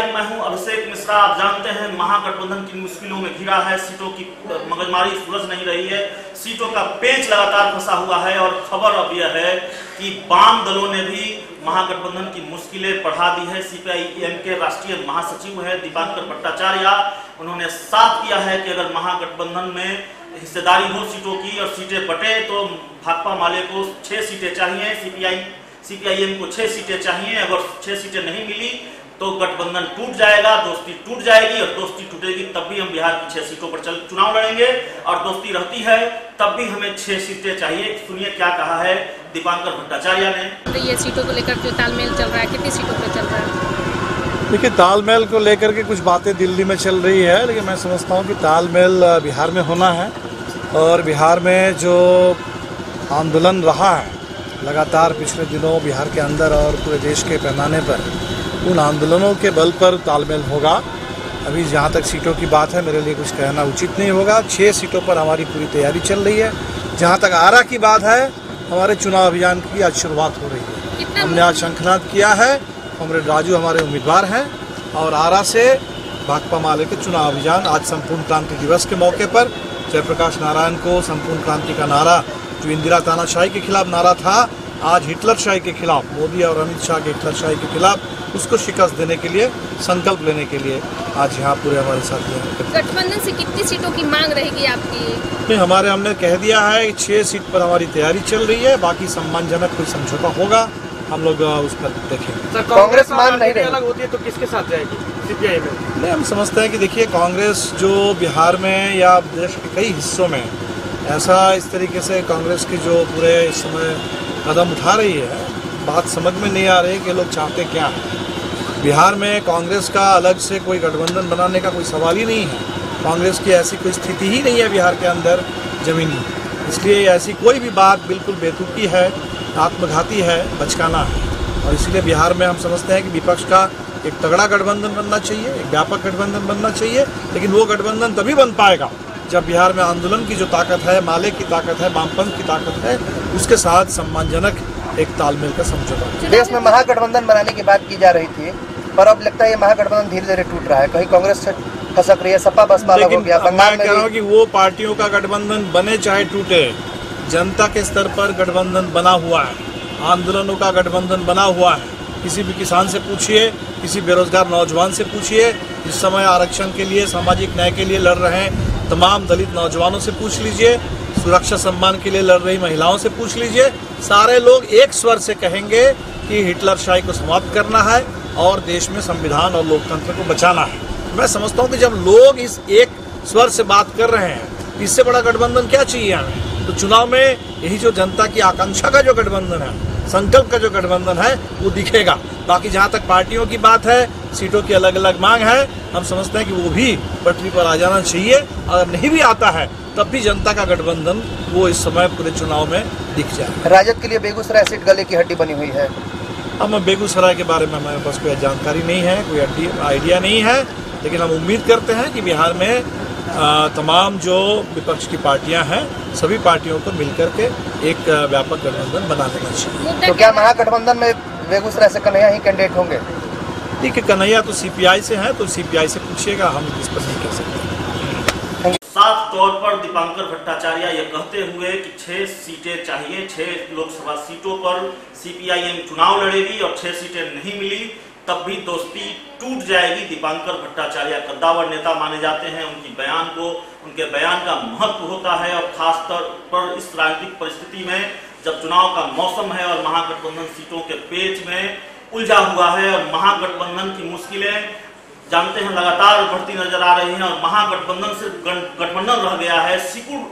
Live, मैं हूं अभिषेक मिश्रा। आप जानते हैं महागठबंधन की मुश्किलों में घिरा है, सीटों की मगजमारी सुलझ नहीं रही है, सीटों का पेंच लगातार फंसा हुआ है। और खबर अब यह है कि वाम दलों ने भी महागठबंधन की मुश्किलें बढ़ा दी है। सीपीआई-एम के राष्ट्रीय महासचिव है दीपांकर भट्टाचार्य, उन्होंने साफ किया है कि अगर महागठबंधन में हिस्सेदारी हो सीटों की और सीटें बटे तो भाकपा माले को 6 सीटें चाहिए, सीपीआई-एम को 6 सीटें चाहिए। अगर 6 सीटें नहीं मिली तो गठबंधन टूट जाएगा, दोस्ती टूट जाएगी, और दोस्ती टूटेगी तब भी हम बिहार की 6 सीटों पर चुनाव लड़ेंगे, और दोस्ती रहती है तब भी हमें 6 सीटें चाहिए। सुनिए क्या कहा है दीपांकर भट्टाचार्य ने। ये सीटों को लेकर जो तालमेल चल रहा है, कितनी सीटों पर चल रहा है? देखिए, तालमेल को लेकर के कुछ बातें दिल्ली में चल रही है, लेकिन मैं समझता हूँ कि तालमेल बिहार में होना है। और बिहार में जो आंदोलन रहा है लगातार पिछले दिनों बिहार के अंदर और पूरे देश के पैमाने पर, उन आंदोलनों के बल पर तालमेल होगा। अभी जहाँ तक सीटों की बात है, मेरे लिए कुछ कहना उचित नहीं होगा। 6 सीटों पर हमारी पूरी तैयारी चल रही है। जहाँ तक आरा की बात है, हमारे चुनाव अभियान की आज शुरुआत हो रही है। हमने आज शंखनाद किया है, कॉमरेड राजू हमारे उम्मीदवार हैं, और आरा से भाकपा माले के चुनाव अभियान आज संपूर्ण क्रांति दिवस के मौके पर जयप्रकाश नारायण को संपूर्ण क्रांति का नारा, जो इंदिरा तानाशाही के खिलाफ नारा था, आज हिटलरशाही के खिलाफ, मोदी और अमित शाह के हिटलरशाही के खिलाफ, उसको शिकस्त देने के लिए, संकल्प लेने के लिए आज यहाँ पूरे हमारे साथी हैं। गठबंधन से कितनी सीटों की मांग रहेगी आपकी? नहीं, हमने कह दिया है कि 6 सीट पर हमारी तैयारी चल रही है, बाकी सम्मानजनक कोई समझौता होगा, हम लोग उस पर देखेंगे। कांग्रेस मान नहीं रही अलग होती है तो किसके साथ जाएगी? सीपीआई में? नहीं, हम समझते हैं कि देखिए, कांग्रेस जो बिहार में या देश के कई हिस्सों में ऐसा इस तरीके से कांग्रेस की जो पूरे इस समय कदम उठा रही है, बात समझ में नहीं आ रही कि लोग चाहते क्या है। बिहार में कांग्रेस का अलग से कोई गठबंधन बनाने का कोई सवाल ही नहीं है। कांग्रेस की ऐसी कोई स्थिति ही नहीं है बिहार के अंदर जमीनी, इसलिए ऐसी कोई भी बात बिल्कुल बेतुकी है, आत्मघाती है, बचकाना है। और इसीलिए बिहार में हम समझते हैं कि विपक्ष का एक तगड़ा गठबंधन बनना चाहिए, एक व्यापक गठबंधन बनना चाहिए, लेकिन वो गठबंधन तभी बन पाएगा जब बिहार में आंदोलन की जो ताकत है, माले की ताकत है, वामपंथ की ताकत है, उसके साथ सम्मानजनक एक तालमेल का समझौता। देश में महागठबंधन बनाने की बात की जा रही थी, पर अब लगता है ये महागठबंधन धीरे धीरे टूट रहा है। कहीं कांग्रेस से खसक रही है, सपा बसपा अलग हो गया। मैं कह रहा हूँ कि वो पार्टियों का गठबंधन बने चाहे टूटे, जनता के स्तर पर गठबंधन बना हुआ है, आंदोलनों का गठबंधन बना हुआ है। किसी भी किसान से पूछिए, किसी बेरोजगार नौजवान से पूछिए, इस समय आरक्षण के लिए, सामाजिक न्याय के लिए लड़ रहे हैं तमाम दलित नौजवानों से पूछ लीजिए, सुरक्षा सम्मान के लिए लड़ रही महिलाओं से पूछ लीजिए, सारे लोग एक स्वर से कहेंगे कि हिटलरशाही को समाप्त करना है और देश में संविधान और लोकतंत्र को बचाना है। मैं समझता हूँ कि जब लोग इस एक स्वर से बात कर रहे हैं, इससे बड़ा गठबंधन क्या चाहिए हमें? तो चुनाव में यही जो जनता की आकांक्षा का जो गठबंधन है, संकल्प का जो गठबंधन है, वो दिखेगा। बाकी जहाँ तक पार्टियों की बात है, सीटों की अलग अलग मांग है, हम समझते हैं कि वो भी पटरी पर आ जाना चाहिए। अगर नहीं भी आता है तब भी जनता का गठबंधन वो इस समय पूरे चुनाव में दिख जाए। राजद के लिए बेगूसराय सीट गले की हड्डी बनी हुई है। हम बेगूसराय के बारे में हमारे पास कोई जानकारी नहीं है, कोई आइडिया नहीं है, लेकिन हम उम्मीद करते हैं कि बिहार में तमाम जो विपक्ष की पार्टियां हैं, सभी पार्टियों को मिलकर के एक व्यापक गठबंधन बना देना चाहिए। तो क्या महागठबंधन में बेगूसराय से कन्हैया ही कैंडिडेट होंगे? ठीक है, कन्हैया तो सीपीआई से हैं, तो सीपीआई से पूछिएगा, हम इस पर नहीं कह सकते। साफ तौर पर दीपांकर भट्टाचार्य ये कहते हुए कि 6 सीटें चाहिए, 6 लोकसभा सीटों पर सीपीआई-एम चुनाव लड़ेगी और 6 सीटें नहीं मिली तब भी दोस्ती टूट जाएगी। दीपांकर भट्टाचार्य कद्दावर नेता माने जाते हैं, उनके बयान का महत्व होता है, और खासतौर पर इस राजनीतिक परिस्थिति में जब चुनाव का मौसम है और महागठबंधन सीटों के पेच में उलझा हुआ है और महागठबंधन की मुश्किलें जानते हैं लगातार बढ़ती नजर आ रही हैं, और महागठबंधन से गठबंधन रह गया है, सिकुड़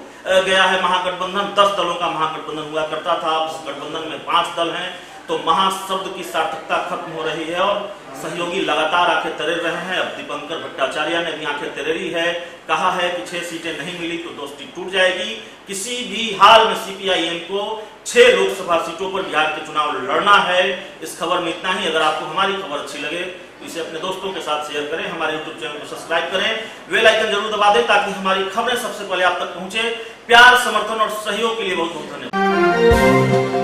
गया है महागठबंधन। 10 दलों का महागठबंधन हुआ करता था, अब इस गठबंधन में 5 दल हैं, तो महाशब्द की सार्थकता खत्म हो रही है और सहयोगी लगातार आंखें तरेर रहे हैं। अब दीपांकर भट्टाचार्य ने भी आंखें तरेरी है, कहा है कि 6 सीटें नहीं मिली तो दोस्ती टूट जाएगी। किसी भी हाल में सीपीआई-एम को 6 लोकसभा सीटों पर बिहार के चुनाव लड़ना है। इस खबर में इतना ही। अगर आपको हमारी खबर अच्छी लगे तो इसे अपने दोस्तों के साथ शेयर करें, हमारे यूट्यूब चैनल को सब्सक्राइब करें, बेल आइकन जरूर दबा दें ताकि हमारी खबरें सबसे पहले आप तक पहुंचे। प्यार, समर्थन और सहयोग के लिए बहुत बहुत धन्यवाद।